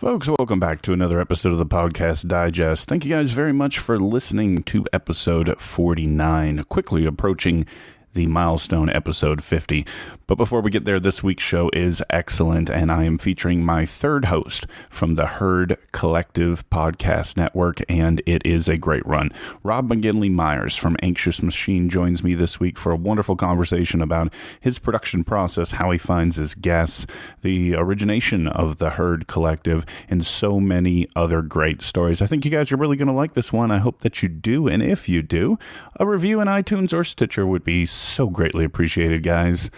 Folks, welcome back to another episode of the Podcast Digest. Thank you guys very much for listening to episode 49, quickly approaching the milestone episode 50. But before we get there, this week's show is excellent, and I am featuring my third host from the Herd Collective Podcast Network, and it is a great run. Rob McGinley Myers from Anxious Machine joins me this week for a wonderful conversation about his production process, how he finds his guests, the origination of the Herd Collective, and so many other great stories. I think you guys are really going to like this one. I hope that you do, and if you do, a review in iTunes or Stitcher would be so greatly appreciated, guys.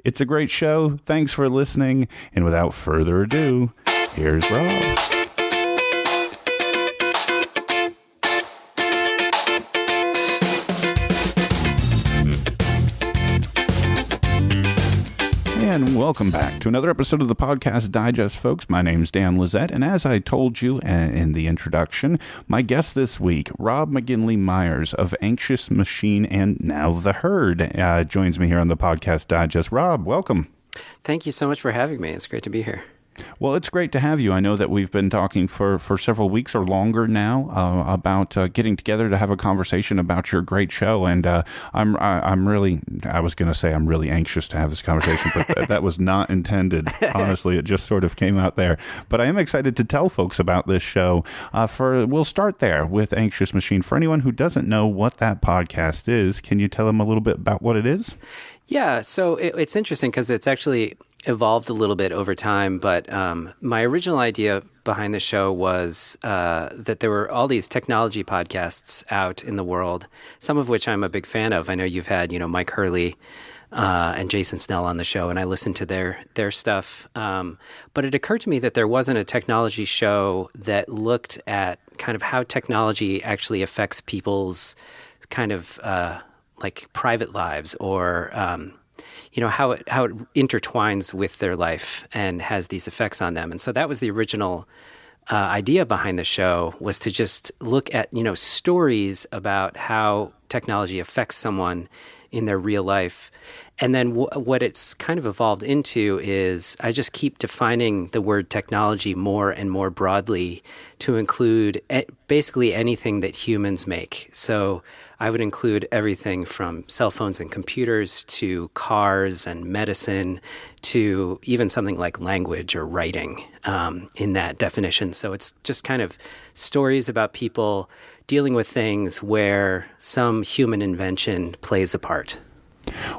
It's a great show. Thanks for listening. And without further ado, here's Rob. And welcome back to another episode of the Podcast Digest, folks. My name's Dan Lizette, and as I told you in the introduction, my guest this week, Rob McGinley Myers of Anxious Machine and now The Herd, joins me here on the Podcast Digest. Rob, welcome. Thank you so much for having me. It's great to be here. Well, it's great to have you. I know that we've been talking for several weeks or longer now about getting together to have a conversation about your great show, and I'm really anxious to have this conversation, but that was not intended. Honestly, it just sort of came out there. But I am excited to tell folks about this show. We'll start there with Anxious Machine. For anyone who doesn't know what that podcast is, can you tell them a little bit about what it is? Yeah, so it's interesting because it's actually evolved a little bit over time, but my original idea behind the show was that there were all these technology podcasts out in the world, some of which I'm a big fan of. I know you've had, Mike Hurley and Jason Snell on the show, and I listened to their stuff. But it occurred to me that there wasn't a technology show that looked at kind of how technology actually affects people's kind of like private lives or how it intertwines with their life and has these effects on them. And so that was the original idea behind the show, was to just look at, stories about how technology affects someone in their real life. And then what it's kind of evolved into is I just keep defining the word technology more and more broadly to include basically anything that humans make. So I would include everything from cell phones and computers to cars and medicine to even something like language or writing in that definition. So it's just kind of stories about people dealing with things where some human invention plays a part.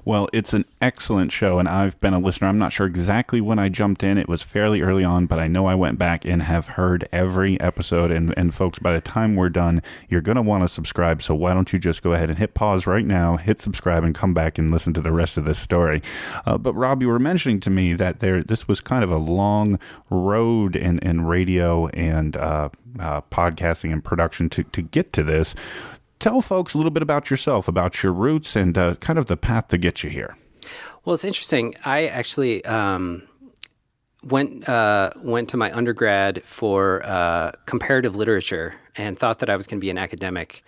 Well, it's an excellent show, and I've been a listener. I'm not sure exactly when I jumped in. It was fairly early on, but I know I went back and have heard every episode. And folks, by the time we're done, you're going to want to subscribe. So why don't you just go ahead and hit pause right now, hit subscribe, and come back and listen to the rest of this story. But Rob, you were mentioning to me that this was kind of a long road in radio and podcasting and production to get to this. Tell folks a little bit about yourself, about your roots, and kind of the path to get you here. Well, it's interesting. I actually went to my undergrad for comparative literature and thought that I was going to be an academic,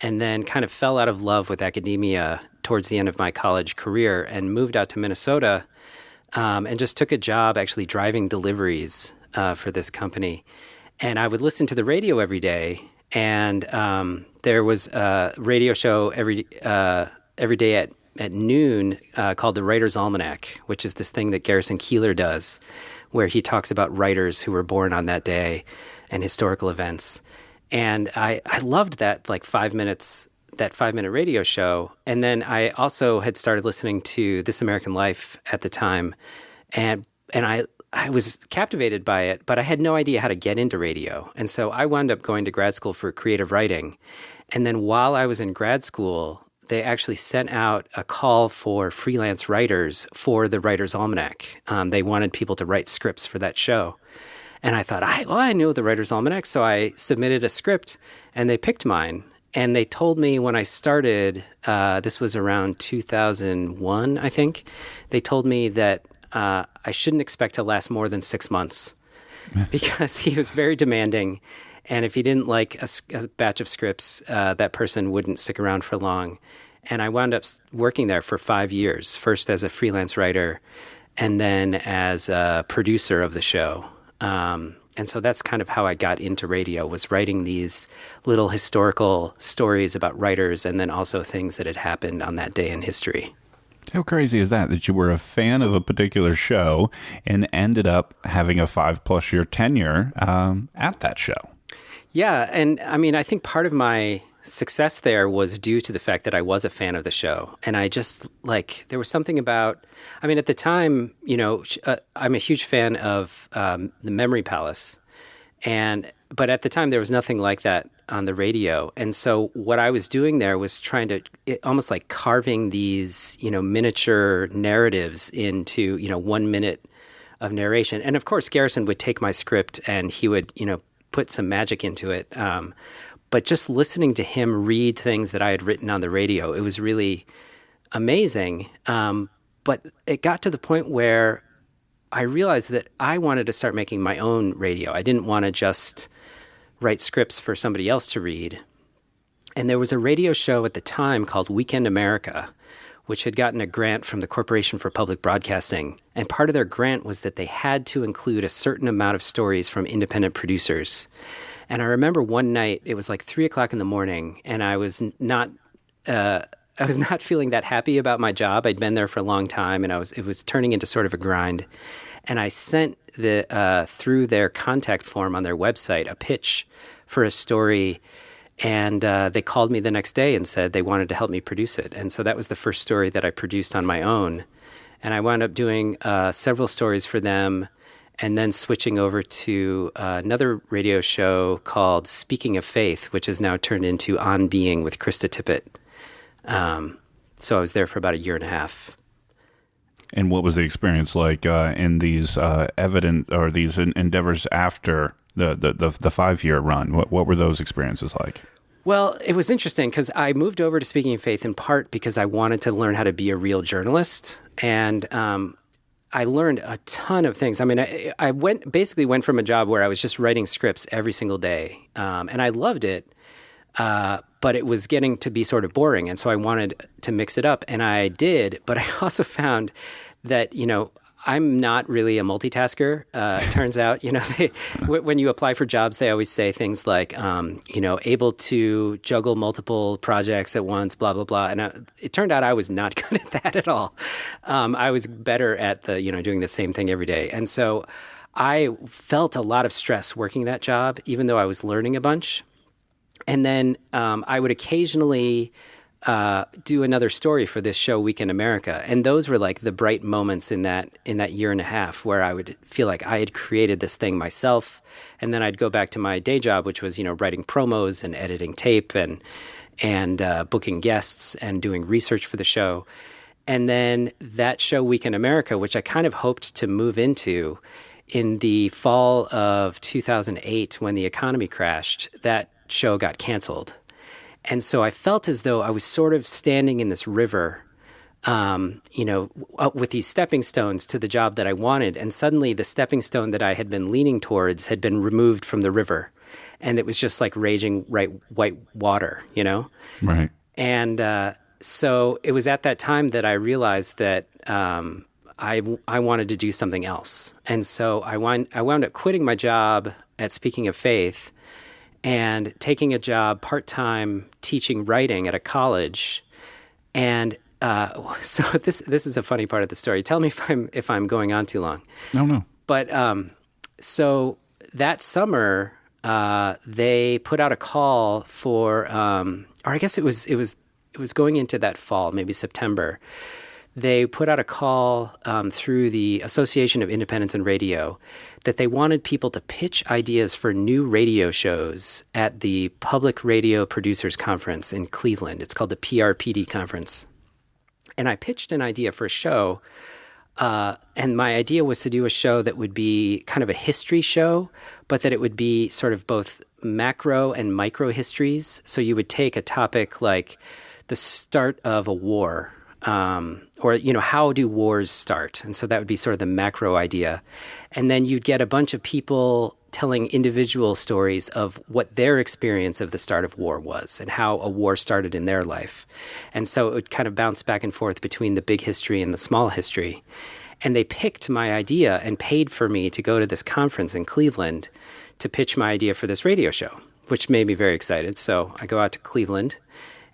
and then kind of fell out of love with academia towards the end of my college career and moved out to Minnesota and just took a job actually driving deliveries for this company. And I would listen to the radio every day. And there was a radio show every day at noon called the Writer's Almanac, which is this thing that Garrison Keillor does, where he talks about writers who were born on that day and historical events. And I loved that, like 5-minute radio show. And then I also had started listening to This American Life at the time, and I was captivated by it, but I had no idea how to get into radio. And so I wound up going to grad school for creative writing. And then while I was in grad school, they actually sent out a call for freelance writers for the Writer's Almanac. They wanted people to write scripts for that show. And I thought, I knew the Writer's Almanac, so I submitted a script, and they picked mine. And they told me when I started, this was around 2001, I think, they told me that I shouldn't expect to last more than 6 months because he was very demanding. And if he didn't like a batch of scripts, that person wouldn't stick around for long. And I wound up working there for 5 years, first as a freelance writer and then as a producer of the show. And so that's kind of how I got into radio, was writing these little historical stories about writers and then also things that had happened on that day in history. How crazy is that you were a fan of a particular show and ended up having a 5+ year tenure at that show? Yeah. And I mean, I think part of my success there was due to the fact that I was a fan of the show. And I just there was something about, I mean, at the time, I'm a huge fan of the Memory Palace. But at the time, there was nothing like that on the radio. And so what I was doing there was trying to, almost like carving these, miniature narratives into, 1 minute of narration. And of course, Garrison would take my script and he would, put some magic into it. But just listening to him read things that I had written on the radio, it was really amazing. But it got to the point where I realized that I wanted to start making my own radio. I didn't want to just write scripts for somebody else to read. And there was a radio show at the time called Weekend America, which had gotten a grant from the Corporation for Public Broadcasting. And part of their grant was that they had to include a certain amount of stories from independent producers. And I remember one night, it was like 3:00 in the morning, and I was not feeling that happy about my job. I'd been there for a long time, and it was turning into sort of a grind. And I sent through their contact form on their website a pitch for a story, and they called me the next day and said they wanted to help me produce it. And so that was the first story that I produced on my own. And I wound up doing several stories for them, and then switching over to another radio show called Speaking of Faith, which is now turned into On Being with Krista Tippett. So I was there for about 1.5 years. And what was the experience like in these these endeavors after the 5-year run? What were those experiences like? Well, it was interesting because I moved over to Speaking of Faith in part because I wanted to learn how to be a real journalist. And I learned a ton of things. I mean, I basically went from a job where I was just writing scripts every single day, and I loved it, but it was getting to be sort of boring, and so I wanted to mix it up, and I did. But I also found that, I'm not really a multitasker. It turns out, when you apply for jobs, they always say things like, able to juggle multiple projects at once, blah, blah, blah. And it turned out I was not good at that at all. I was better at doing the same thing every day. And so I felt a lot of stress working that job, even though I was learning a bunch. And then I would occasionally do another story for this show, Weekend America. And those were like the bright moments in that 1.5 years where I would feel like I had created this thing myself. And then I'd go back to my day job, which was, writing promos and editing tape and booking guests and doing research for the show. And then that show, Weekend America, which I kind of hoped to move into in the fall of 2008 when the economy crashed, that show got canceled. And so I felt as though I was sort of standing in this river, with these stepping stones to the job that I wanted. And suddenly the stepping stone that I had been leaning towards had been removed from the river. And it was just like raging white water, Right. And so it was at that time that I realized that I wanted to do something else. And so I wound up quitting my job at Speaking of Faith and taking a job part-time teaching writing at a college. And so this is a funny part of the story. Tell me if I'm going on too long. No. But so that summer, they put out a call for, or I guess it was going into that fall, maybe September. They put out a call through the Association of Independents in Radio that they wanted people to pitch ideas for new radio shows at the Public Radio Producers Conference in Cleveland. It's called the PRPD Conference. And I pitched an idea for a show, and my idea was to do a show that would be kind of a history show, but that it would be sort of both macro and micro histories. So you would take a topic like the start of a war, or how do wars start? And so that would be sort of the macro idea. And then you'd get a bunch of people telling individual stories of what their experience of the start of war was and how a war started in their life. And so it would kind of bounce back and forth between the big history and the small history. And they picked my idea and paid for me to go to this conference in Cleveland to pitch my idea for this radio show, which made me very excited. So I go out to Cleveland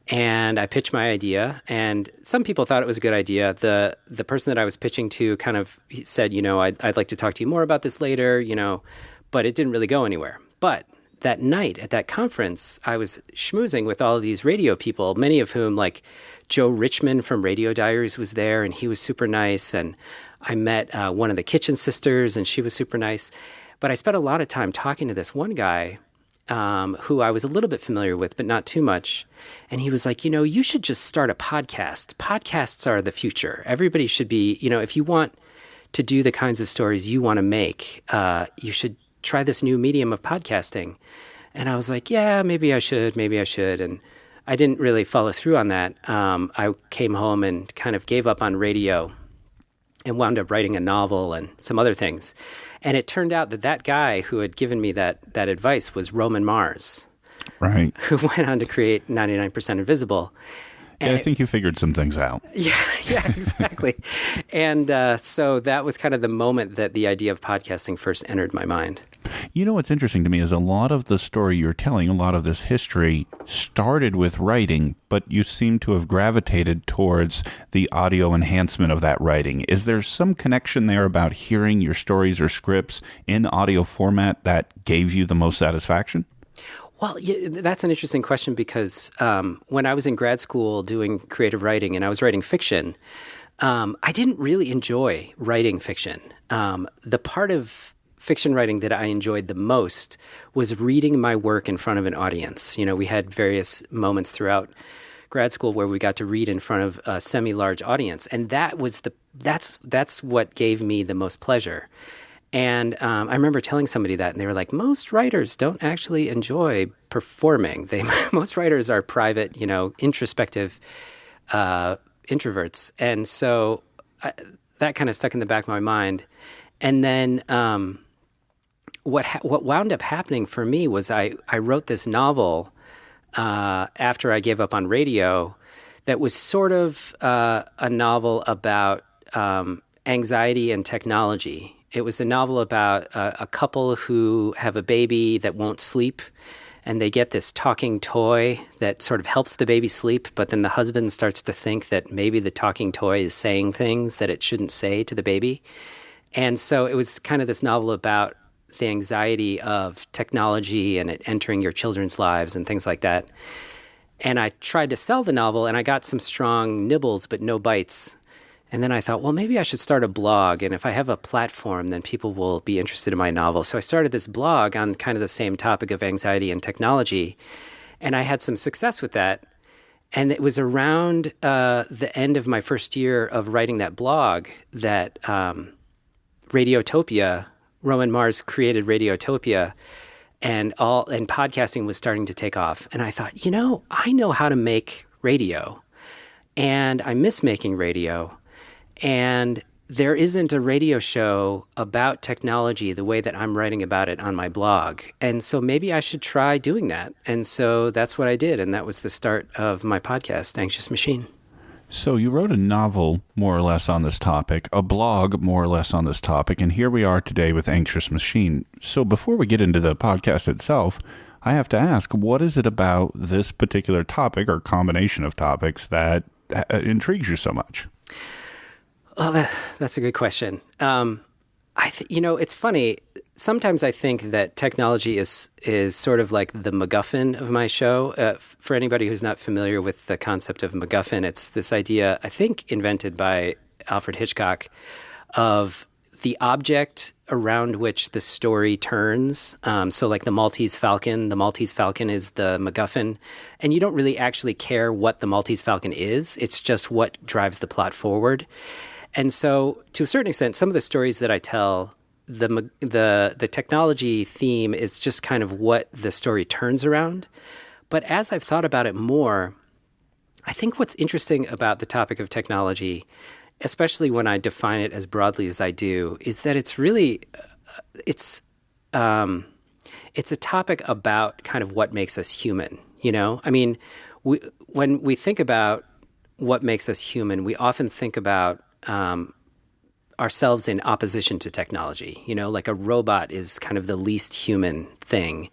and I pitch my idea. And some people thought it was a good idea. The person that I was pitching to kind of said, I'd like to talk to you more about this later, but it didn't really go anywhere. But that night at that conference, I was schmoozing with all of these radio people, many of whom, like Joe Richmond from Radio Diaries was there, and he was super nice. And I met one of the Kitchen Sisters, and she was super nice. But I spent a lot of time talking to this one guy who I was a little bit familiar with, but not too much. And he was like, you should just start a podcast. Podcasts are the future. Everybody should be, if you want to do the kinds of stories you want to make, you should try this new medium of podcasting. And I was like, yeah, maybe I should. And I didn't really follow through on that. I came home and kind of gave up on radio and wound up writing a novel and some other things. And it turned out that guy who had given me that advice was Roman Mars, right? Who went on to create 99% Invisible. And I think you figured some things out. Yeah, exactly. And so that was kind of the moment that the idea of podcasting first entered my mind. What's interesting to me is a lot of the story you're telling, a lot of this history started with writing, but you seem to have gravitated towards the audio enhancement of that writing. Is there some connection there about hearing your stories or scripts in audio format that gave you the most satisfaction? Well, yeah, that's an interesting question because when I was in grad school doing creative writing and I was writing fiction, I didn't really enjoy writing fiction. The part of fiction writing that I enjoyed the most was reading my work in front of an audience. We had various moments throughout grad school where we got to read in front of a semi-large audience, and that's what gave me the most pleasure. And I remember telling somebody that, and they were like, most writers don't actually enjoy performing. Most writers are private, introspective introverts. And so that kind of stuck in the back of my mind. And then what wound up happening for me was I wrote this novel after I gave up on radio that was sort of a novel about anxiety and technology. It was a novel about a couple who have a baby that won't sleep, and they get this talking toy that sort of helps the baby sleep, but then the husband starts to think that maybe the talking toy is saying things that it shouldn't say to the baby. And so it was kind of this novel about the anxiety of technology and it entering your children's lives and things like that. And I tried to sell the novel, and I got some strong nibbles, but no bites. And then I thought, well, maybe I should start a blog. And if I have a platform, then people will be interested in my novel. So I started this blog on kind of the same topic of anxiety and technology. And I had some success with that. And it was around the end of my first year of writing that blog that Radiotopia, Roman Mars created Radiotopia, and podcasting was starting to take off. And I thought, I know how to make radio. And I miss making radio. And there isn't a radio show about technology the way that I'm writing about it on my blog. And so maybe I should try doing that. And so that's what I did. And that was the start of my podcast, Anxious Machine. So you wrote a novel more or less on this topic, a blog more or less on this topic, and here we are today with Anxious Machine. So before we get into the podcast itself, I have to ask, what is it about this particular topic or combination of topics that intrigues you so much? Well, that's a good question. It's funny. Sometimes I think that technology is sort of like the MacGuffin of my show. For anybody who's not familiar with the concept of MacGuffin, it's this idea, I think, invented by Alfred Hitchcock, of the object around which the story turns. So like the Maltese Falcon is the MacGuffin. And you don't really actually care what the Maltese Falcon is. It's just what drives the plot forward. And so, to a certain extent, some of the stories that I tell, the technology theme is just kind of what the story turns around. But as I've thought about it more, I think what's interesting about the topic of technology, especially when I define it as broadly as I do, is that it's really it's a topic about kind of what makes us human. I mean, when we think about what makes us human, we often think about ourselves in opposition to technology. Like a robot is kind of the least human thing.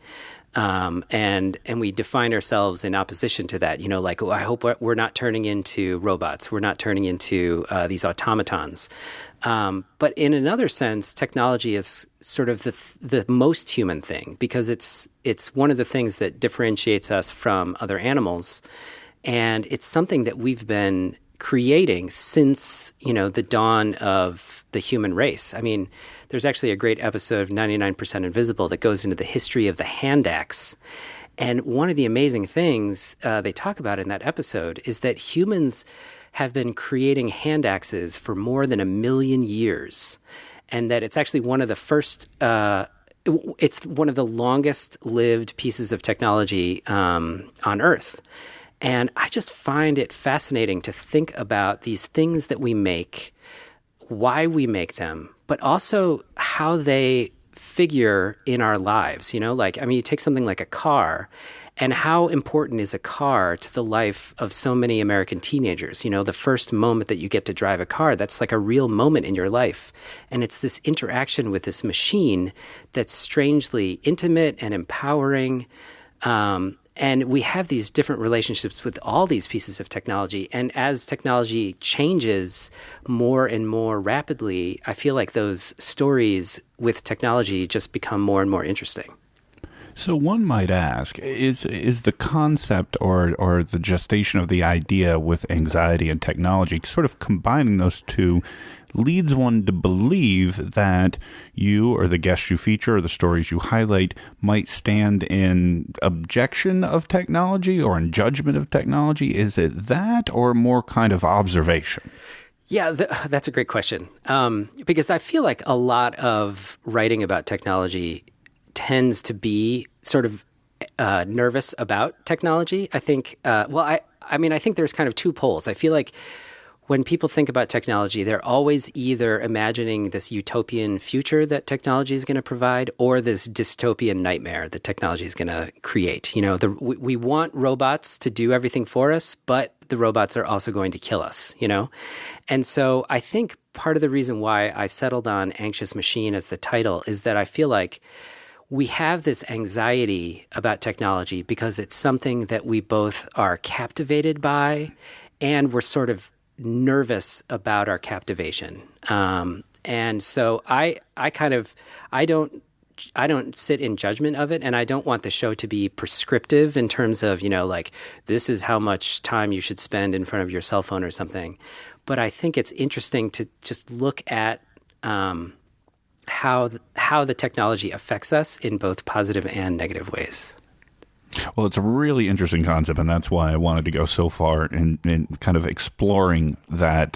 And we define ourselves in opposition to that, like, I hope we're not turning into robots. We're not turning into these automatons. But in another sense, technology is sort of the most human thing, because it's one of the things that differentiates us from other animals. And it's something that we've been creating since, the dawn of the human race. I mean, there's actually a great episode of 99% Invisible that goes into the history of the hand axe. And one of the amazing things they talk about in that episode is that humans have been creating hand axes for more than 1 million years. And that it's actually one of the first, it's one of the longest lived pieces of technology on Earth. And I just find it fascinating to think about these things that we make, why we make them, but also how they figure in our lives. You take something like a car, and how important is a car to the life of so many American teenagers? The first moment that you get to drive a car, that's like a real moment in your life. And it's this interaction with this machine that's strangely intimate and empowering. And we have these different relationships with all these pieces of technology. And as technology changes more and more rapidly, I feel like those stories with technology just become more and more interesting. So one might ask, is the concept or the gestation of the idea with anxiety and technology, sort of combining those two, leads one to believe that you or the guests you feature or the stories you highlight might stand in objection of technology or in judgment of technology? Is it that, or more kind of observation? Yeah, that's a great question. Because I feel like a lot of writing about technology tends to be sort of nervous about technology. I think, I think there's kind of two poles. I feel like when people think about technology, they're always either imagining this utopian future that technology is going to provide, or this dystopian nightmare that technology is going to create. We want robots to do everything for us, but the robots are also going to kill us, And so I think part of the reason why I settled on Anxious Machine as the title is that I feel like we have this anxiety about technology because it's something that we both are captivated by, and we're sort of nervous about our captivation. And so I don't sit in judgment of it, and I don't want the show to be prescriptive in terms of, like, this is how much time you should spend in front of your cell phone or something. But I think it's interesting to just look at how the technology affects us in both positive and negative ways. Well, it's a really interesting concept, and that's why I wanted to go so far in kind of exploring that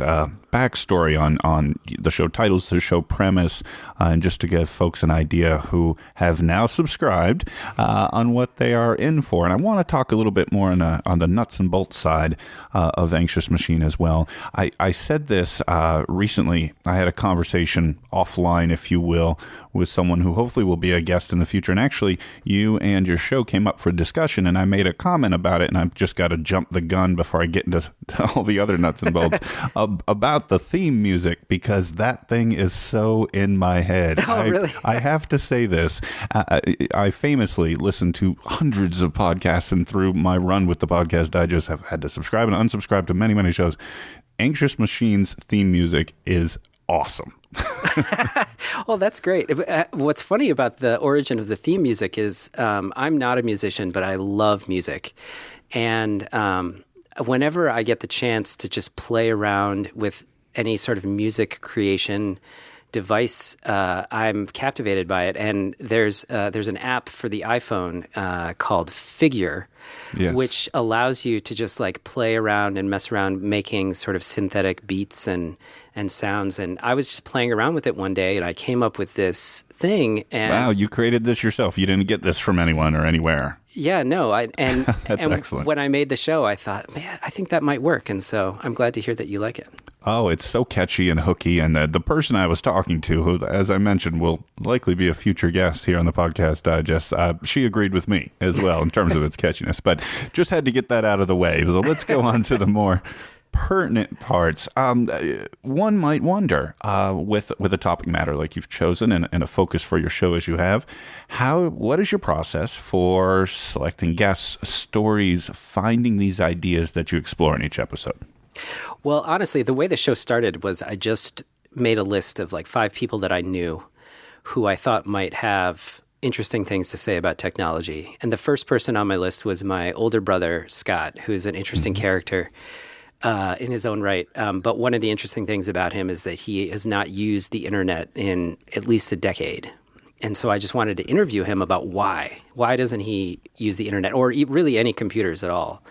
backstory on the show titles, the show premise, and just to give folks an idea who have now subscribed on what they are in for. And I want to talk a little bit more on the nuts and bolts side of Anxious Machine as well. I said this recently. I had a conversation offline, if you will, with someone who hopefully will be a guest in the future. And actually, you and your show came up for discussion, and I made a comment about it, and I've just got to jump the gun before I get into all the other nuts and bolts about the theme music, because that thing is so in my head. Oh, really? I have to say this. I famously listen to hundreds of podcasts, and through my run with the Podcast Digest, have had to subscribe and unsubscribe to many, many shows. Anxious Machine's theme music is awesome. Well, that's great. What's funny about the origin of the theme music is I'm not a musician, but I love music. And whenever I get the chance to just play around with any sort of music creation device, I'm captivated by it. And there's an app for the iPhone called Figure, yes, which allows you to just like play around and mess around making sort of synthetic beats and sounds. And I was just playing around with it one day, and I came up with this thing. And wow, you created this yourself. You didn't get this from anyone or anywhere. Yeah, no. And That's excellent. When I made the show, I thought, man, I think that might work. And so I'm glad to hear that you like it. Oh, it's so catchy and hooky. And the person I was talking to, who, as I mentioned, will likely be a future guest here on the Podcast Digest, she agreed with me as well in terms of its catchiness. But just had to get that out of the way. So let's go on to the more pertinent parts. One might wonder, with a topic matter like you've chosen and a focus for your show as you have, what is your process for selecting guests, stories, finding these ideas that you explore in each episode? Well, honestly, the way the show started was I just made a list of like 5 people that I knew who I thought might have interesting things to say about technology. And the first person on my list was my older brother, Scott, who's an interesting character in his own right. But one of the interesting things about him is that he has not used the internet in at least a decade. And so I just wanted to interview him about why. Why doesn't he use the internet or really any computers at all?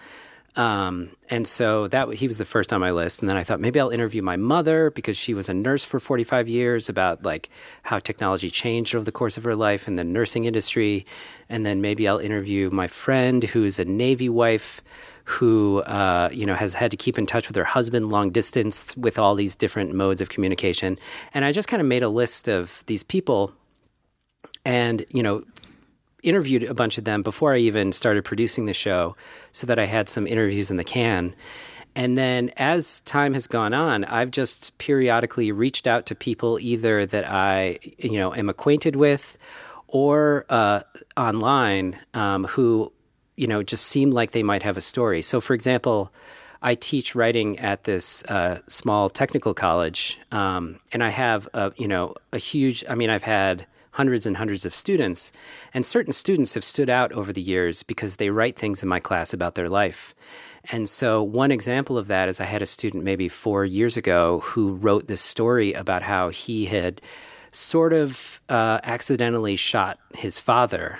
And so he was the first on my list. And then I thought maybe I'll interview my mother because she was a nurse for 45 years about like how technology changed over the course of her life in the nursing industry. And then maybe I'll interview my friend who's a Navy wife who, has had to keep in touch with her husband long distance with all these different modes of communication. And I just kind of made a list of these people and, interviewed a bunch of them before I even started producing the show so that I had some interviews in the can. And then as time has gone on, I've just periodically reached out to people either that I, am acquainted with or online who, just seem like they might have a story. So for example, I teach writing at this small technical college, and I have I've had hundreds and hundreds of students, and certain students have stood out over the years because they write things in my class about their life. And so one example of that is I had a student maybe 4 years ago who wrote this story about how he had sort of accidentally shot his father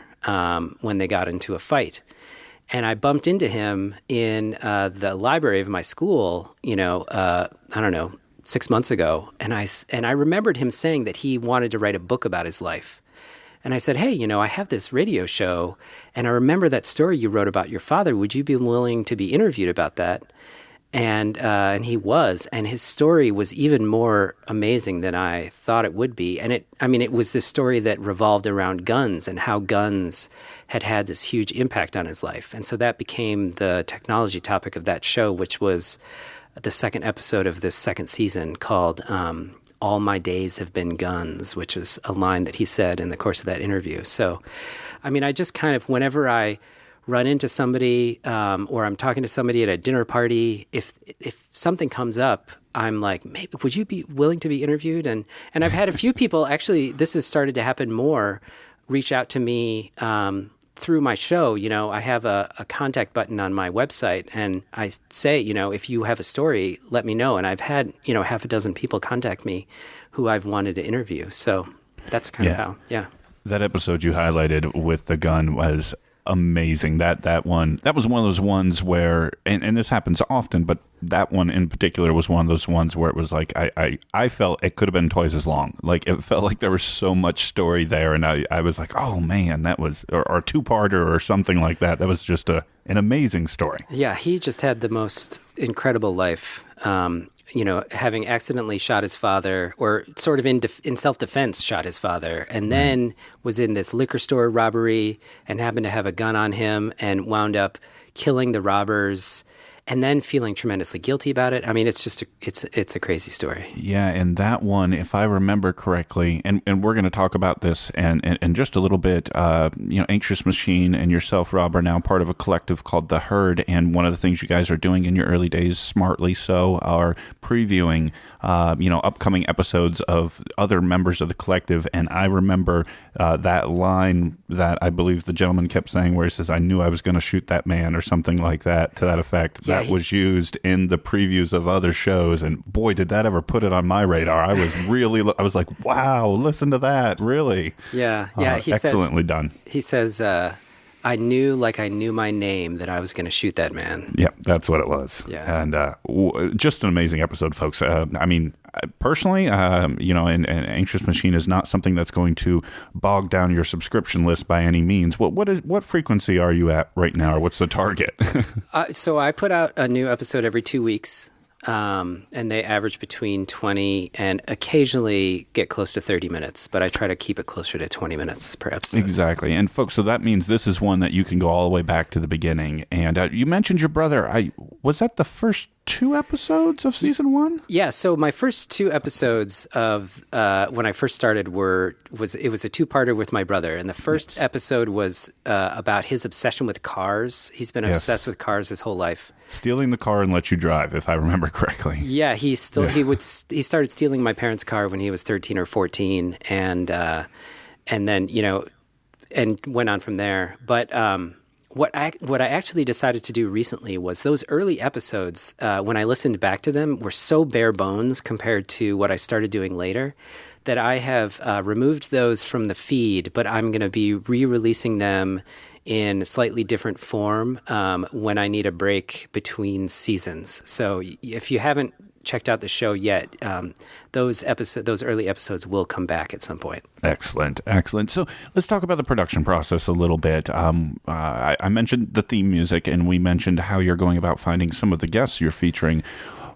when they got into a fight. And I bumped into him in the library of my school, 6 months ago, and I remembered him saying that he wanted to write a book about his life. And I said, hey, I have this radio show, and I remember that story you wrote about your father. Would you be willing to be interviewed about that? And he was, and his story was even more amazing than I thought it would be. And it was this story that revolved around guns and how guns had this huge impact on his life. And so that became the technology topic of that show, which was the second episode of this second season called All My Days Have Been Guns, which is a line that he said in the course of that interview. So, I just kind of, whenever I run into somebody or I'm talking to somebody at a dinner party, if something comes up, I'm like, maybe would you be willing to be interviewed? And I've had a few people, actually, this has started to happen more, reach out to me through my show. I have a contact button on my website, and I say, if you have a story, let me know. And I've had, half a dozen people contact me who I've wanted to interview. So that's kind of how, That episode you highlighted with the gun was amazing. That was one of those ones where, and this happens often, but that one in particular was one of those ones where it was like I felt it could have been twice as long. Like it felt like there was so much story there, and I was like, oh man, that was or a 2-parter or something like that. That was just an amazing story. Yeah, he just had the most incredible life. Having accidentally shot his father, or sort of in self-defense shot his father, and then was in this liquor store robbery and happened to have a gun on him and wound up killing the robbers, and then feeling tremendously guilty about it. It's just it's a crazy story. Yeah, and that one, if I remember correctly, and we're going to talk about this and just a little bit. Anxious Machine and yourself, Rob, are now part of a collective called The Herd, and one of the things you guys are doing in your early days, smartly so, are previewing upcoming episodes of other members of the collective. And I remember that line that I believe the gentleman kept saying, where he says, "I knew I was going to shoot that man," or something like that, to that effect. Yeah, that was used in the previews of other shows, and boy, did that ever put it on my radar. I was like, wow, listen to that, really. Yeah. He excellently done. He says, I knew, like I knew my name, that I was going to shoot that man. Yeah, that's what it was. Yeah. And just an amazing episode, folks. Personally, and Anxious Machine is not something that's going to bog down your subscription list by any means. What frequency are you at right now, or what's the target? So I put out a new episode every 2 weeks. And they average between 20 and occasionally get close to 30 minutes, but I try to keep it closer to 20 minutes per episode. Exactly. And folks, so that means this is one that you can go all the way back to the beginning. And you mentioned your brother. was that the first 2 episodes of season 1? Yeah, so my first 2 episodes of when I first started was a 2-parter with my brother, and the first episode was about his obsession with cars. He's been obsessed with cars his whole life. Stealing the car and let you drive, if I remember correctly. Yeah, he started stealing my parents' car when he was 13 or 14, and then and went on from there. But what I actually decided to do recently was those early episodes, when I listened back to them, were so bare bones compared to what I started doing later that I have removed those from the feed, but I'm going to be re-releasing them in a slightly different form when I need a break between seasons. So if you haven't checked out the show yet, those early episodes will come back at some point. Excellent. So let's talk about the production process a little bit. I mentioned the theme music, and we mentioned how you're going about finding some of the guests you're featuring.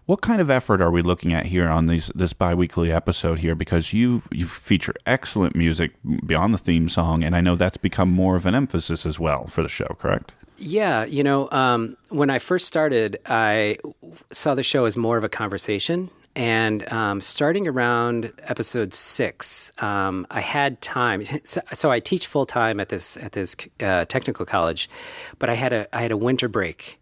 What kind of effort are we looking at here on this bi-weekly episode here? Because you feature excellent music beyond the theme song, and I know that's become more of an emphasis as well for the show, correct? Yeah, when I first started, I saw the show as more of a conversation. And starting around episode 6, I had time. So I teach full time at this technical college, but I had a winter break.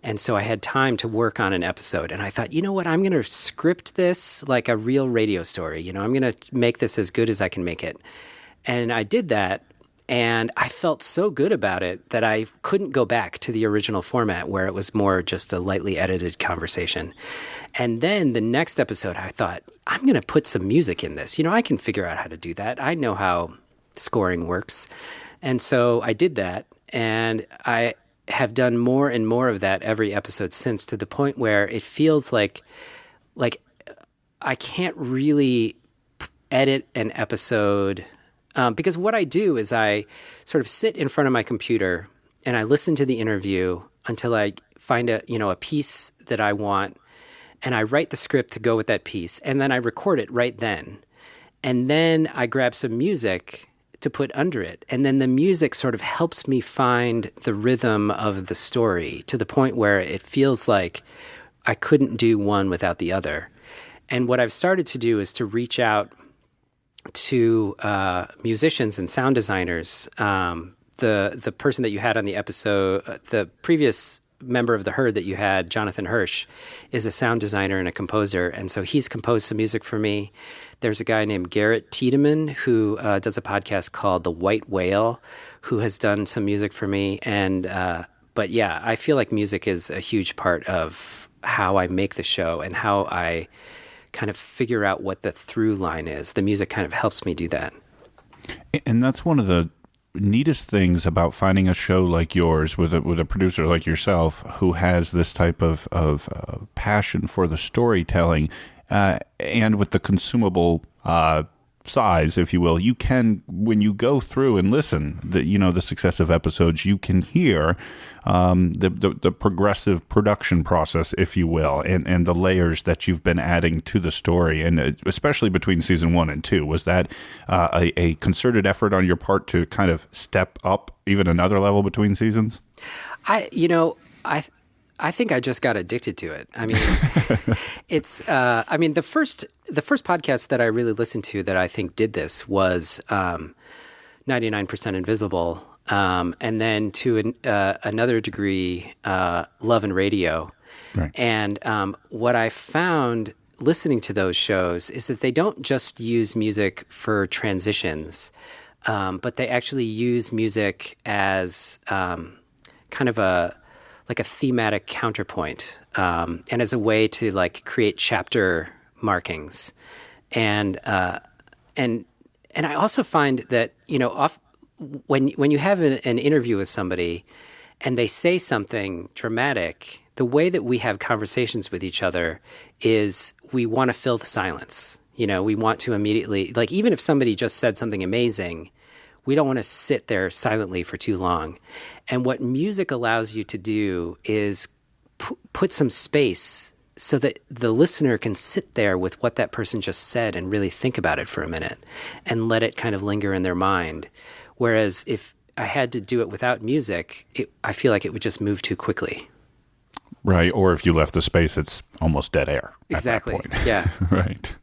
And so I had time to work on an episode. And I thought, you know what, I'm going to script this like a real radio story. I'm going to make this as good as I can make it. And I did that. And I felt so good about it that I couldn't go back to the original format where it was more just a lightly edited conversation. And then the next episode, I thought, I'm going to put some music in this. I can figure out how to do that. I know how scoring works. And so I did that. And I have done more and more of that every episode since, to the point where it feels like I can't really edit an episode. Because what I do is I sort of sit in front of my computer and I listen to the interview until I find a piece that I want, and I write the script to go with that piece, and then I record it right then. And then I grab some music to put under it, and then the music sort of helps me find the rhythm of the story to the point where it feels like I couldn't do one without the other. And what I've started to do is to reach out to musicians and sound designers. The person that you had on the episode, the previous member of the Herd that you had, Jonathan Hirsch, is a sound designer and a composer, and so he's composed some music for me. There's a guy named Garrett Tiedemann who does a podcast called The White Whale, who has done some music for me. But yeah, I feel like music is a huge part of how I make the show and how I kind of figure out what the through line is. The music kind of helps me do that. And that's one of the neatest things about finding a show like yours with a producer like yourself who has this type of passion for the storytelling and with the consumable size, if you will. You can, when you go through and listen, the successive episodes, you can hear the progressive production process, if you will, and the layers that you've been adding to the story, and especially between season 1 and 2. Was that a concerted effort on your part to kind of step up even another level between seasons? I think I just got addicted to it. I mean, it's. The first podcast that I really listened to that I think did this was 99% Invisible, and then to another degree, Love and Radio. Right. And what I found listening to those shows is that they don't just use music for transitions, but they actually use music as kind of a thematic counterpoint, and as a way to create chapter markings, and I also find that when you have an interview with somebody and they say something dramatic, the way that we have conversations with each other is we want to fill the silence. We want to immediately, even if somebody just said something amazing, we don't want to sit there silently for too long. And what music allows you to do is put some space so that the listener can sit there with what that person just said and really think about it for a minute and let it kind of linger in their mind. Whereas if I had to do it without music, I feel like it would just move too quickly. Right. Or if you left the space, it's almost dead air. Exactly. At that point. Yeah. Right.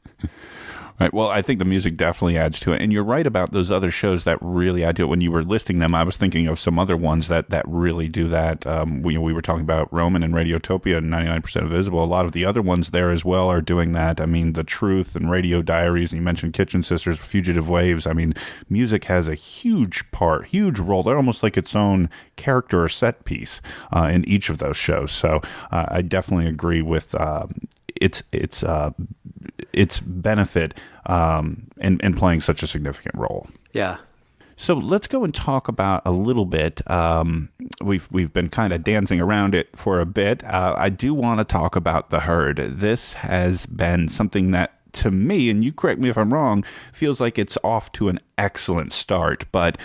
Right. Well, I think the music definitely adds to it. And you're right about those other shows that really add to it. When you were listing them, I was thinking of some other ones that really do that. We were talking about Roman and Radiotopia and 99% Visible. A lot of the other ones there as well are doing that. I mean, The Truth and Radio Diaries, and you mentioned Kitchen Sisters, Fugitive Waves. I mean, music has a huge role. They're almost like its own character or set piece in each of those shows. So I definitely agree with its benefit in playing such a significant role. Yeah. So let's go and talk about a little bit. We've been kind of dancing around it for a bit. I do want to talk about The Herd. This has been something that, to me, and you correct me if I'm wrong, feels like it's off to an excellent start. But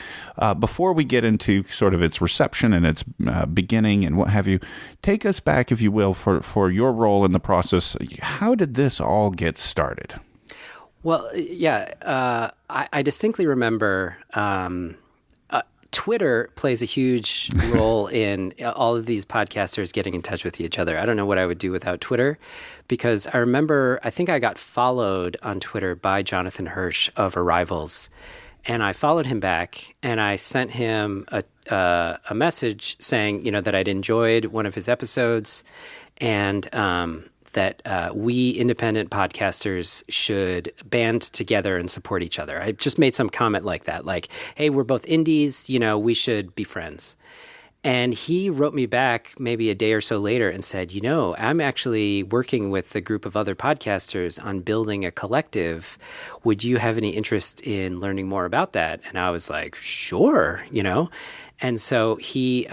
before we get into sort of its reception and its beginning and what have you, take us back, if you will, for your role in the process. How did this all get started? Well, yeah, I distinctly remember Twitter plays a huge role in all of these podcasters getting in touch with each other. I don't know what I would do without Twitter, because I think I got followed on Twitter by Jonathan Hirsch of Arrivals, and I followed him back, and I sent him a message saying, that I'd enjoyed one of his episodes, and that we independent podcasters should band together and support each other. I just made some comment like that, like, hey, we're both indies, we should be friends. And he wrote me back maybe a day or so later and said, I'm actually working with a group of other podcasters on building a collective. Would you have any interest in learning more about that? And I was like, sure, And so he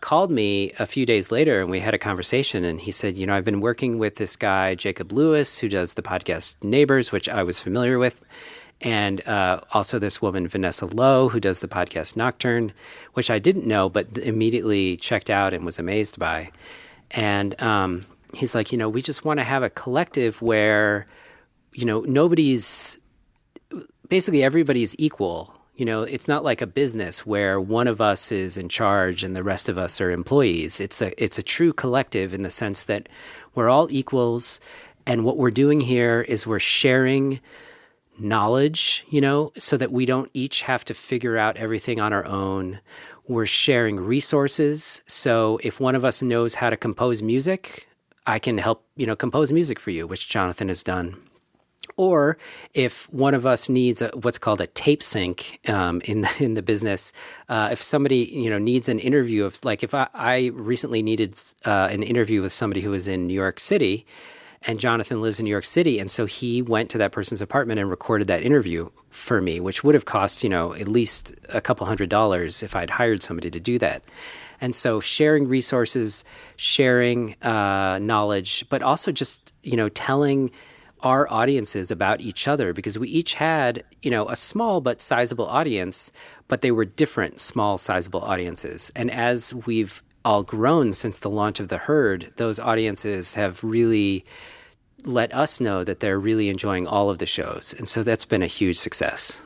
called me a few days later, and we had a conversation, and he said, I've been working with this guy, Jacob Lewis, who does the podcast Neighbors, which I was familiar with, and also this woman, Vanessa Lowe, who does the podcast Nocturne, which I didn't know, but immediately checked out and was amazed by. And he's like, we just want to have a collective where, basically everybody's equal. It's not like a business where one of us is in charge and the rest of us are employees. It's a true collective in the sense that we're all equals, and what we're doing here is we're sharing knowledge, so that we don't each have to figure out everything on our own. We're sharing resources. So if one of us knows how to compose music, I can help, compose music for you, which Jonathan has done. Or if one of us needs what's called a tape sync in the business, if somebody needs an interview of, like, if I recently needed an interview with somebody who was in New York City, and Jonathan lives in New York City, and so he went to that person's apartment and recorded that interview for me, which would have cost at least a couple $100 if I'd hired somebody to do that. And so sharing resources, sharing knowledge, but also just telling our audiences about each other, because we each had, a small but sizable audience, but they were different small, sizable audiences. And as we've all grown since the launch of The Herd, those audiences have really let us know that they're really enjoying all of the shows. And so that's been a huge success.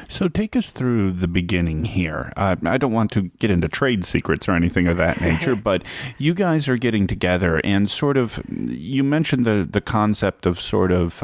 So take us through the beginning here. I don't want to get into trade secrets or anything of that nature, but you guys are getting together and sort of, you mentioned the concept of sort of,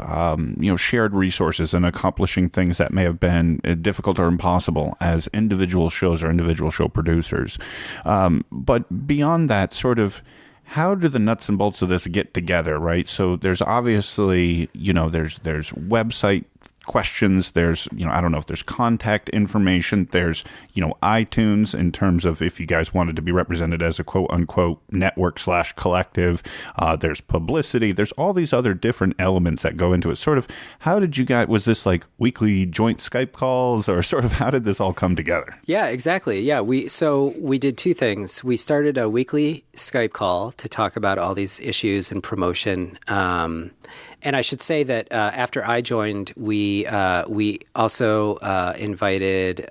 shared resources and accomplishing things that may have been difficult or impossible as individual shows or individual show producers. But beyond that, sort of, how do the nuts and bolts of this get together, right? So there's obviously, there's website questions, there's, I don't know if there's contact information, there's, iTunes in terms of if you guys wanted to be represented as a quote unquote network / collective, there's publicity, there's all these other different elements that go into it. Sort of, how did you guys, was this like weekly joint Skype calls, or sort of how did this all come together? Yeah, exactly. Yeah. We did two things. We started a weekly Skype call to talk about all these issues and promotion. And I should say that after I joined, we also invited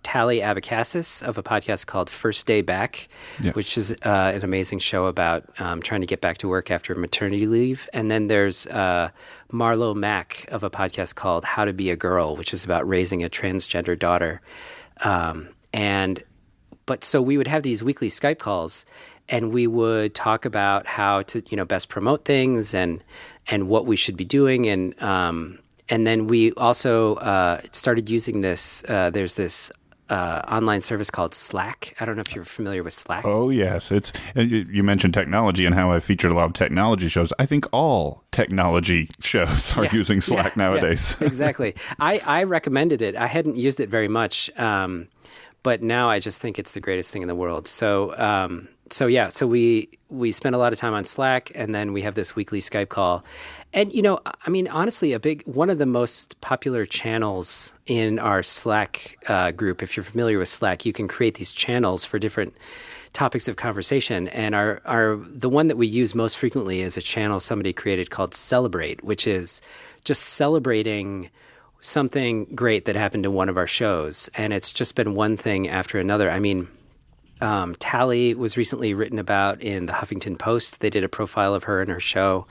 Tally Abacassis of a podcast called First Day Back, yes, which is an amazing show about trying to get back to work after maternity leave. And then there's Marlo Mack of a podcast called How to Be a Girl, which is about raising a transgender daughter. And But so we would have these weekly Skype calls, and we would talk about how to, best promote things and what we should be doing. And then we also started using this. There's this online service called Slack. I don't know if you're familiar with Slack. Oh, yes. You mentioned technology and how I featured a lot of technology shows. I think all technology shows are using Slack nowadays. Yeah, exactly. I recommended it. I hadn't used it very much, but now I just think it's the greatest thing in the world. So we spent a lot of time on Slack, and then we have this weekly Skype call. And, honestly, one of the most popular channels in our Slack group, if you're familiar with Slack, you can create these channels for different topics of conversation. And the one that we use most frequently is a channel somebody created called Celebrate, which is just celebrating something great that happened in one of our shows. And it's just been one thing after another. Tally was recently written about in the Huffington Post. They did a profile of her and her show.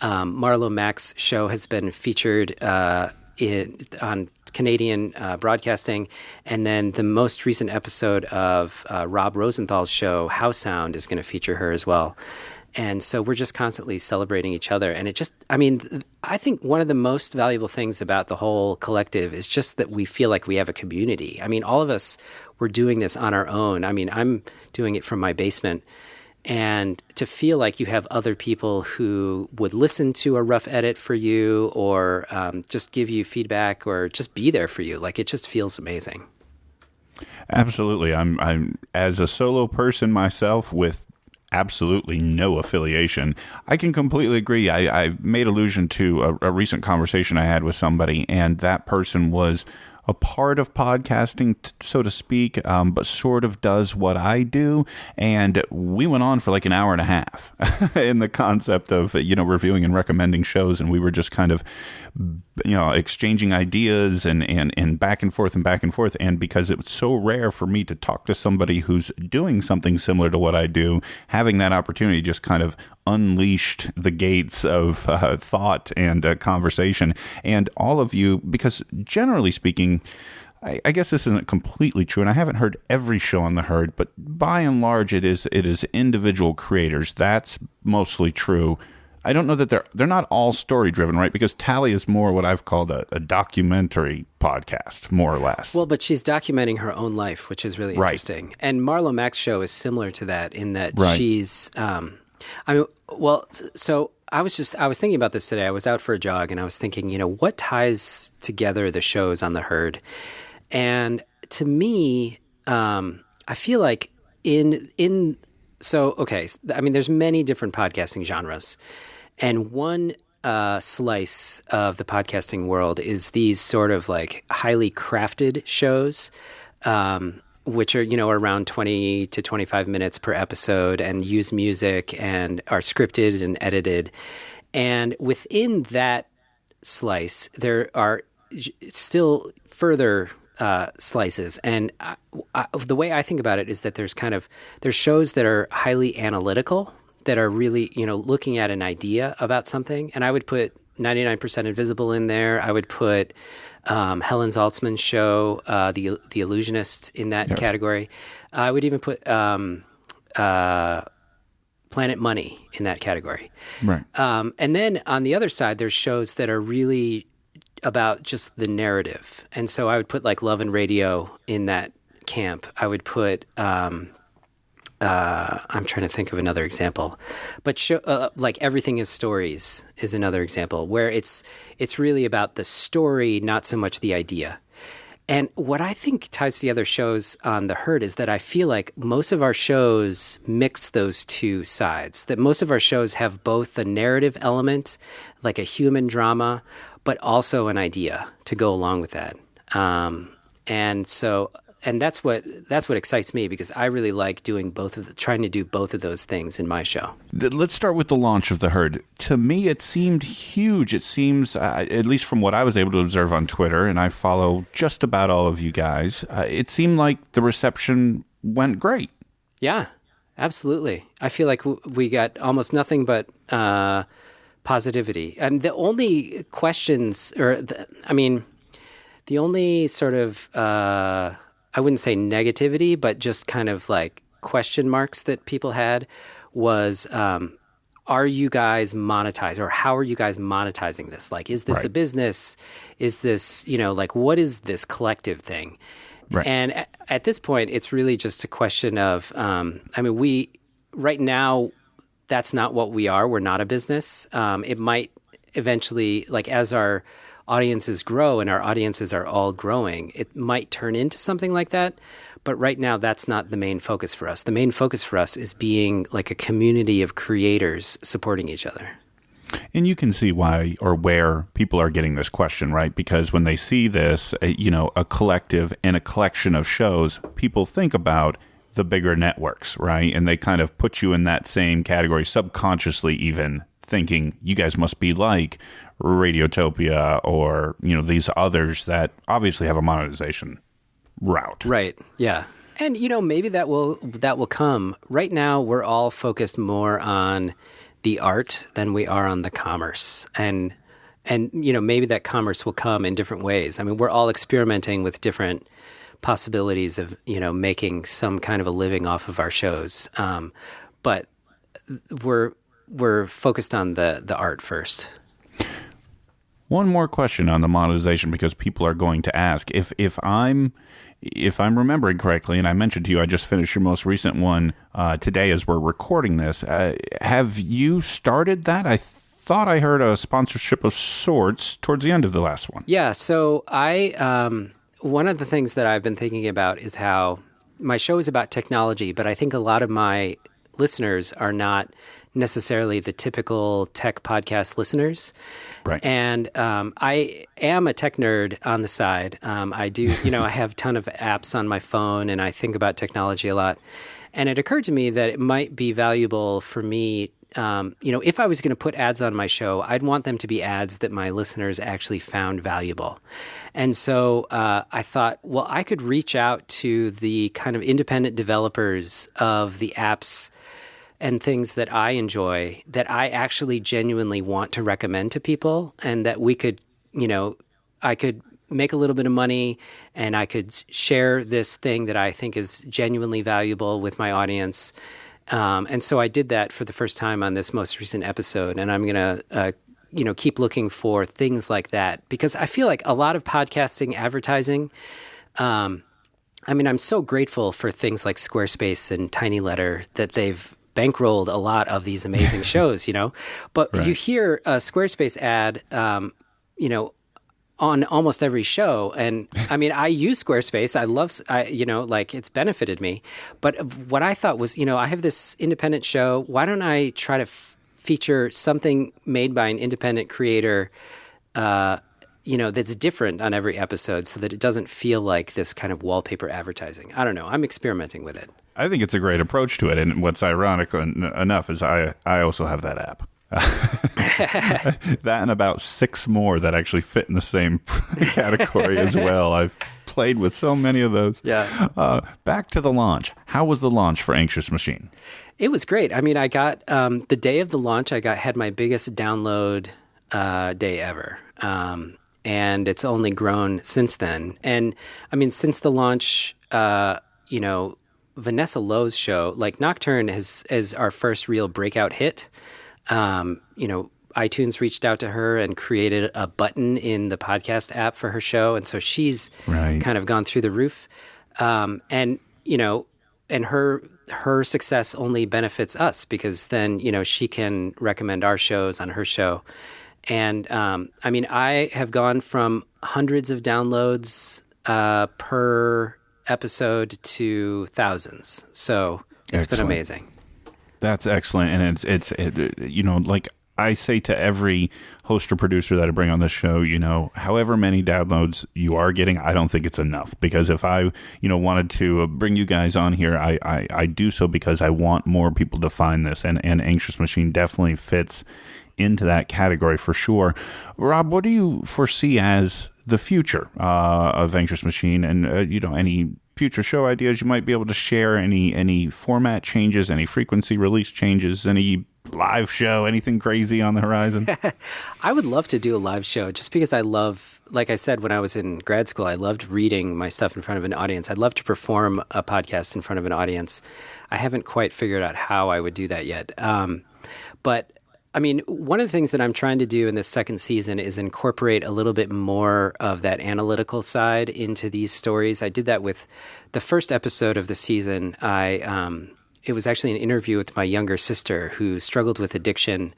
Marlo Mack's show has been featured on Canadian broadcasting. And then the most recent episode of Rob Rosenthal's show, How Sound, is going to feature her as well. And so we're just constantly celebrating each other. And I think one of the most valuable things about the whole collective is just that we feel like we have a community. All of us were doing this on our own. I'm doing it from my basement. And to feel like you have other people who would listen to a rough edit for you, or just give you feedback, or just be there for you, it just feels amazing. Absolutely. I'm as a solo person myself with absolutely no affiliation, I can completely agree. I made allusion to a recent conversation I had with somebody, and that person was a part of podcasting, so to speak, but sort of does what I do. And we went on for like an hour and a half in the concept of, reviewing and recommending shows. And we were just kind of, exchanging ideas and back and forth and back and forth. And because it was so rare for me to talk to somebody who's doing something similar to what I do, having that opportunity just kind of unleashed the gates of thought and conversation. And all of you, because generally speaking, I guess this isn't completely true, and I haven't heard every show on the Herd, but by and large, it is individual creators. That's mostly true. I don't know that they're not all story driven, right? Because Tally is more what I've called a documentary podcast, more or less. Well, but she's documenting her own life, which is really interesting. Right. And Marlo Mack's show is similar to that in that she's. So I was thinking about this today. I was out for a jog, and I was thinking, what ties together the shows on the Herd? And to me, I feel like there's many different podcasting genres. And one slice of the podcasting world is these sort of like highly crafted shows, which are, around 20 to 25 minutes per episode and use music and are scripted and edited. And within that slice, there are still further slices. And the way I think about it is that there's shows that are highly analytical, that are really, looking at an idea about something. And I would put 99% Invisible in there. I would put Helen Zaltzman's show, The Illusionist, in that category. I would even put Planet Money in that category. Right. And then on the other side, there's shows that are really about just the narrative. And so I would put like Love and Radio in that camp. I would put I'm trying to think of another example, but like Everything is Stories is another example where it's really about the story, not so much the idea. And what I think ties together shows on the Herd is that I feel like most of our shows mix those two sides, that most of our shows have both the narrative element, like a human drama, but also an idea to go along with that. And that's what excites me, because I really like trying to do both of those things in my show. Let's start with the launch of the Herd. To me, it seemed huge. It seems, at least from what I was able to observe on Twitter, and I follow just about all of you guys, it seemed like the reception went great. Yeah, absolutely. I feel like we got almost nothing but positivity. And the only questions, the only sort of I wouldn't say negativity, but just kind of like question marks that people had was, are you guys monetized, or how are you guys monetizing this? Like, is this a business? Is this, like, what is this collective thing? Right. And at this point, it's really just a question of, right now, that's not what we are. We're not a business. It might eventually, like, as our audiences grow, and our audiences are all growing, it might turn into something like that. But right now, that's not the main focus for us. The main focus for us is being like a community of creators supporting each other. And you can see why or where people are getting this question, right? Because when they see this, a collective and a collection of shows, people think about the bigger networks, right? And they kind of put you in that same category, subconsciously even, thinking you guys must be like Radiotopia or, these others that obviously have a monetization route. Right. Yeah. And, maybe that will come. Right now, we're all focused more on the art than we are on the commerce. And maybe that commerce will come in different ways. I mean, we're all experimenting with different possibilities of, making some kind of a living off of our shows. But we're focused on the art first. One more question on the monetization, because people are going to ask. If I'm remembering correctly, and I mentioned to you, I just finished your most recent one today as we're recording this. Have you started that? I thought I heard a sponsorship of sorts towards the end of the last one. Yeah. So one of the things that I've been thinking about is how my show is about technology, but I think a lot of my listeners are not necessarily the typical tech podcast listeners. Right. And I am a tech nerd on the side. I do, I have a ton of apps on my phone, and I think about technology a lot. And it occurred to me that it might be valuable for me, if I was going to put ads on my show, I'd want them to be ads that my listeners actually found valuable. And so I thought, well, I could reach out to the kind of independent developers of the apps and things that I enjoy, that I actually genuinely want to recommend to people, and that we could, I could make a little bit of money, and I could share this thing that I think is genuinely valuable with my audience. And so I did that for the first time on this most recent episode, and I'm going to, keep looking for things like that, because I feel like a lot of podcasting advertising, I'm so grateful for things like Squarespace and Tiny Letter that they've bankrolled a lot of these amazing shows, but right. You hear a Squarespace ad, on almost every show. And I use Squarespace. I love, it's benefited me. But what I thought was, I have this independent show. Why don't I try to feature something made by an independent creator, that's different on every episode, so that it doesn't feel like this kind of wallpaper advertising. I don't know. I'm experimenting with it. I think it's a great approach to it. And what's ironic enough is I also have that app. That and about 6 more that actually fit in the same category as well. I've played with so many of those. Yeah. Back to the launch. How was the launch for Anxious Machine? It was great. I got the day of the launch, had my biggest download day ever. And it's only grown since then. And since the launch, Vanessa Lowe's show, like Nocturne is our first real breakout hit. iTunes reached out to her and created a button in the podcast app for her show. And so she's kind of gone through the roof. And her success only benefits us, because then, she can recommend our shows on her show. And, I have gone from hundreds of downloads, per episode to thousands. So it's been amazing. That's excellent. And it's like I say to every host or producer that I bring on this show, however many downloads you are getting, I don't think it's enough, because if I, wanted to bring you guys on here, I do so because I want more people to find this, and Anxious Machine definitely fits into that category for sure. Rob, what do you foresee as the future of Anxious Machine, and any future show ideas you might be able to share, any format changes, any frequency release changes, any live show, anything crazy on the horizon? I would love to do a live show, just because I love like I said, when I was in grad school, I loved reading my stuff in front of an audience. I'd love to perform a podcast in front of an audience. I haven't quite figured out how I would do that yet. But I mean, one of the things that I'm trying to do in this second season is incorporate a little bit more of that analytical side into these stories. I did that with the first episode of the season. It was actually an interview with my younger sister who struggled with addiction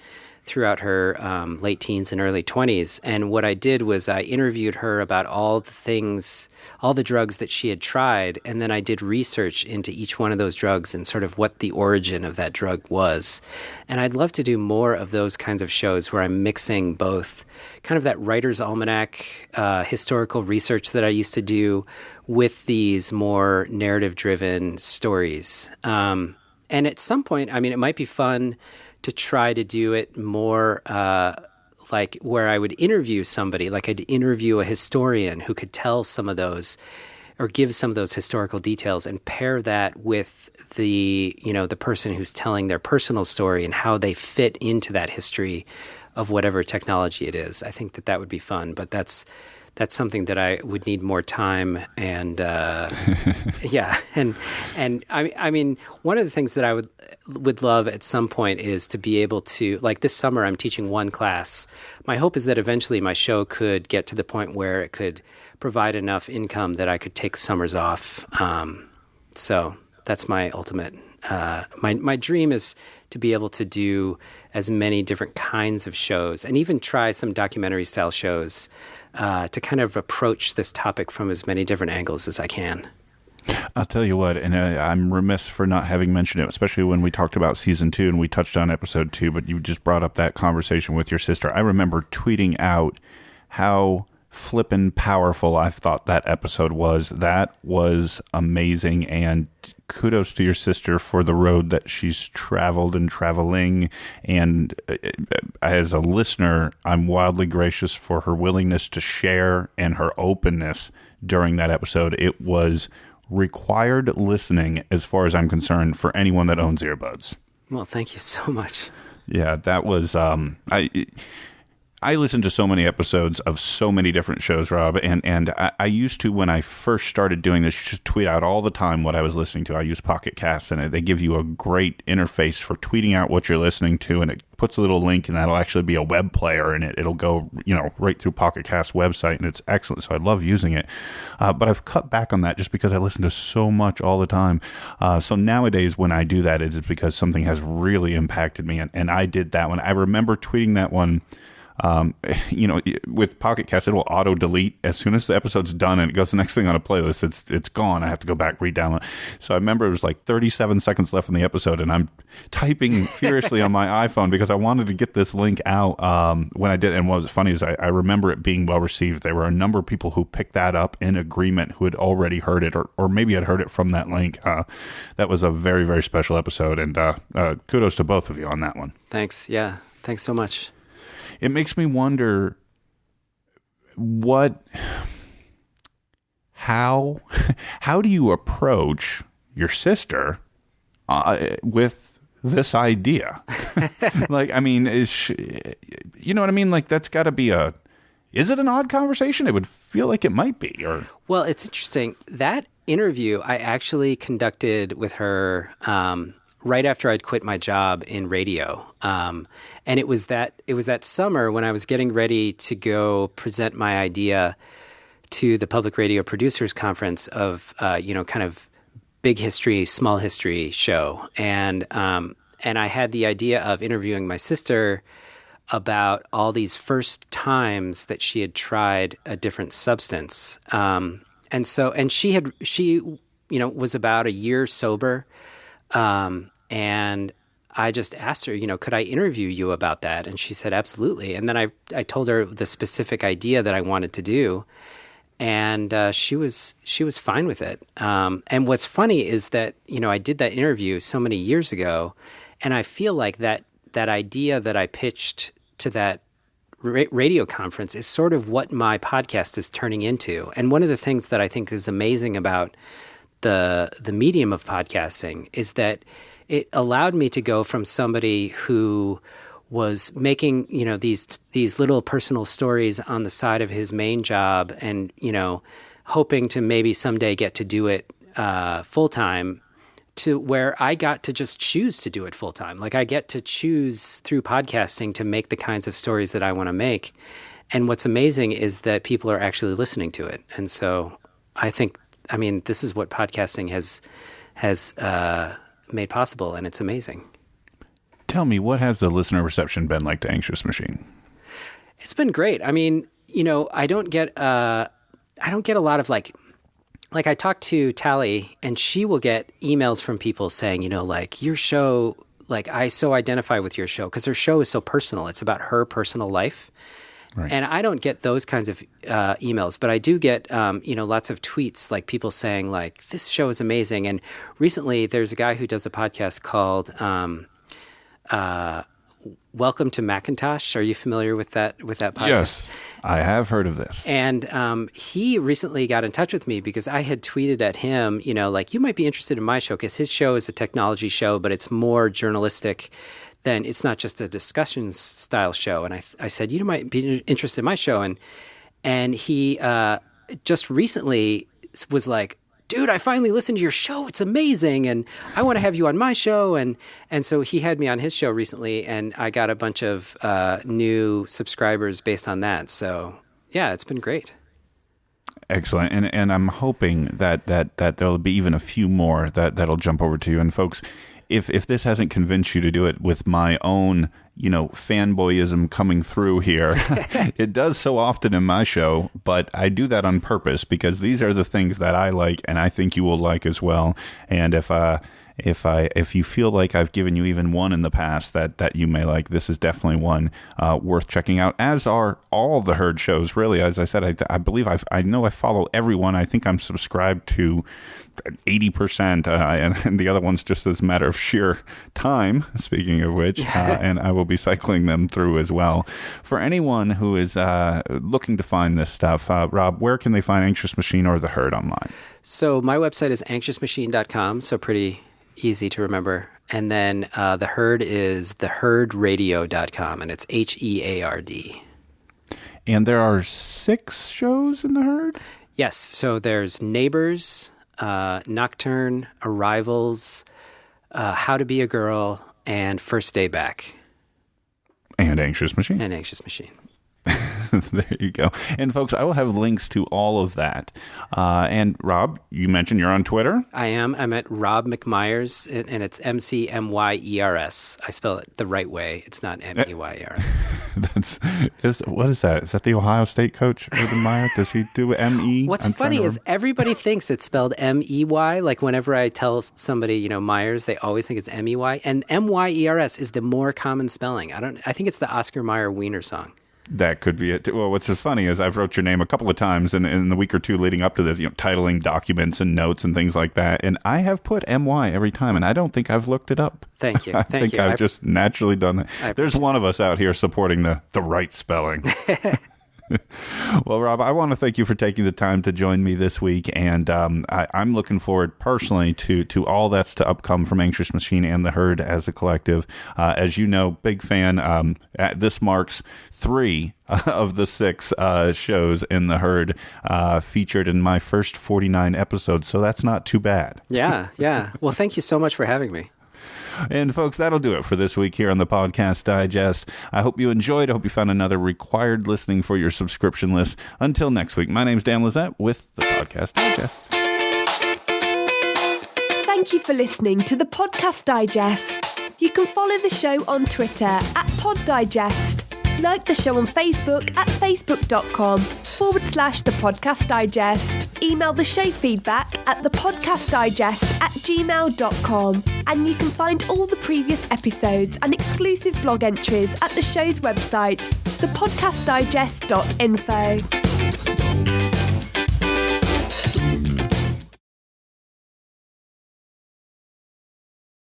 throughout her late teens and early 20s. And what I did was I interviewed her about all the drugs that she had tried, and then I did research into each one of those drugs and sort of what the origin of that drug was. And I'd love to do more of those kinds of shows where I'm mixing both kind of that writer's almanac historical research that I used to do with these more narrative-driven stories. And at some point, I mean, it might be fun to try to do it more like where I would interview somebody, like I'd interview a historian who could tell some of those or give some of those historical details and pair that with the person who's telling their personal story and how they fit into that history of whatever technology it is. I think that would be fun, but that's something that I would need more time and yeah. And I mean, one of the things that I would love at some point is to be able to, like this summer, I'm teaching one class. My hope is that eventually my show could get to the point where it could provide enough income that I could take summers off. So that's my ultimate. My dream is to be able to do as many different kinds of shows and even try some documentary style shows to kind of approach this topic from as many different angles as I can. I'll tell you what, and I'm remiss for not having mentioned it, especially when we talked about season 2 and we touched on episode 2, but you just brought up that conversation with your sister. I remember tweeting out how flippin' powerful I thought that episode was. That was amazing, and kudos to your sister for the road that she's traveled and traveling. And as a listener, I'm wildly gracious for her willingness to share and her openness during that episode. It was required listening, as far as I'm concerned, for anyone that owns earbuds. Well, thank you so much. Yeah, that was I listen to so many episodes of so many different shows, Rob, and I used to, when I first started doing this, just tweet out all the time what I was listening to. I use Pocket Casts, and they give you a great interface for tweeting out what you're listening to, and it puts a little link, and that'll actually be a web player, and it'll go right through Pocket Cast's website, and it's excellent, so I love using it. But I've cut back on that just because I listen to so much all the time. So nowadays, when I do that, it is because something has really impacted me, and I did that one. I remember tweeting that one. With Pocket Cast, it will auto delete as soon as the episode's done and it goes the next thing on a playlist. It's gone. I have to go back, re-download. So I remember it was like 37 seconds left in the episode, and I'm typing furiously on my iPhone because I wanted to get this link out when I did. And what was funny is I remember it being well received. There were a number of people who picked that up in agreement who had already heard it or maybe had heard it from that link. That was a very, very special episode, and kudos to both of you on that one. Thanks. Yeah. Thanks so much. It makes me wonder how do you approach your sister with this idea? Like, I mean, you know what I mean? Like, that's got to be is it an odd conversation? It would feel like it might be. Or well, it's interesting. That interview I actually conducted with her right after I'd quit my job in radio. And it was that summer when I was getting ready to go present my idea to the Public Radio Producers Conference of, kind of big history, small history show. And I had the idea of interviewing my sister about all these first times that she had tried a different substance. And she was about a year sober. And I just asked her, could I interview you about that? And she said, absolutely. And then I told her the specific idea that I wanted to do. And she was fine with it. And what's funny is that, I did that interview so many years ago. And I feel like that idea that I pitched to that radio conference is sort of what my podcast is turning into. And one of the things that I think is amazing about the medium of podcasting is that it allowed me to go from somebody who was making, these little personal stories on the side of his main job and, hoping to maybe someday get to do it full time, to where I got to just choose to do it full time. Like I get to choose through podcasting to make the kinds of stories that I want to make. And what's amazing is that people are actually listening to it. And so I think, this is what podcasting has made possible, and it's amazing. Tell me, what has the listener reception been like to Anxious Machine? It's been great. I don't get a lot of like I talk to Tally, and she will get emails from people saying, your show, I so identify with your show, because her show is so personal. It's about her personal life. Right. And I don't get those kinds of emails, but I do get, lots of tweets, like people saying, this show is amazing. And recently, there's a guy who does a podcast called Welcome to Macintosh. Are you familiar with that podcast? Yes, I have heard of this. And he recently got in touch with me because I had tweeted at him, you might be interested in my show, because his show is a technology show, but it's more journalistic. Then it's not just a discussion style show. And I said, you might be interested in my show. And he just recently was like, dude, I finally listened to your show. It's amazing. And I want to have you on my show. And so he had me on his show recently, and I got a bunch of new subscribers based on that. So yeah, it's been great. Excellent. And I'm hoping that there'll be even a few more that'll jump over to you. And folks, if this hasn't convinced you to do it with my own, fanboyism coming through here, it does so often in my show, but I do that on purpose because these are the things that I like and I think you will like as well. And if you feel like I've given you even one in the past that you may like, this is definitely one worth checking out, as are all the Herd shows, really. As I said, I believe I know I follow everyone. I think I'm subscribed to 80%, and the other ones just as a matter of sheer time, speaking of which, and I will be cycling them through as well. For anyone who is looking to find this stuff, Rob, where can they find Anxious Machine or the Herd online? So my website is anxiousmachine.com, so pretty easy to remember. And then the Herd is theherdradio.com, and it's HEARD. And there are 6 shows in the Herd? Yes. So there's Neighbors, Nocturne, Arrivals, How to Be a Girl, and First Day Back. And Anxious Machine. There you go. And folks, I will have links to all of that. And Rob, you mentioned you're on Twitter? I am. I'm at Rob McMyers, and it's McMyers. I spell it the right way. It's not Meyers. What is that? Is that the Ohio State coach, Urban Meyer? Does he do ME? What's funny is everybody thinks it's spelled Mey. Like whenever I tell somebody, Myers, they always think it's Mey. And Myers is the more common spelling. I think it's the Oscar Mayer Wiener song. That could be it. Well, what's so funny is I've wrote your name a couple of times in the week or two leading up to this, titling documents and notes and things like that. And I have put MY every time, and I don't think I've looked it up. Thank you. I think I've just naturally done that. There's one of us out here supporting the right spelling. Well, Rob, I want to thank you for taking the time to join me this week, and I'm looking forward personally to all that's to upcome from Anxious Machine and the Herd as a collective. As you know, big fan. This marks 3 of the 6 shows in the Herd featured in my first 49 episodes, so that's not too bad. Yeah. Well, thank you so much for having me. And folks, that'll do it for this week here on the Podcast Digest. I hope you enjoyed. I hope you found another required listening for your subscription list. Until next week, my name's Dan Lizette with the Podcast Digest. Thank you for listening to the Podcast Digest. You can follow the show on Twitter at PodDigest. Like the show on Facebook at facebook.com/The Podcast Digest. Email the show feedback at thepodcastdigest@gmail.com. And you can find all the previous episodes and exclusive blog entries at the show's website, thepodcastdigest.info.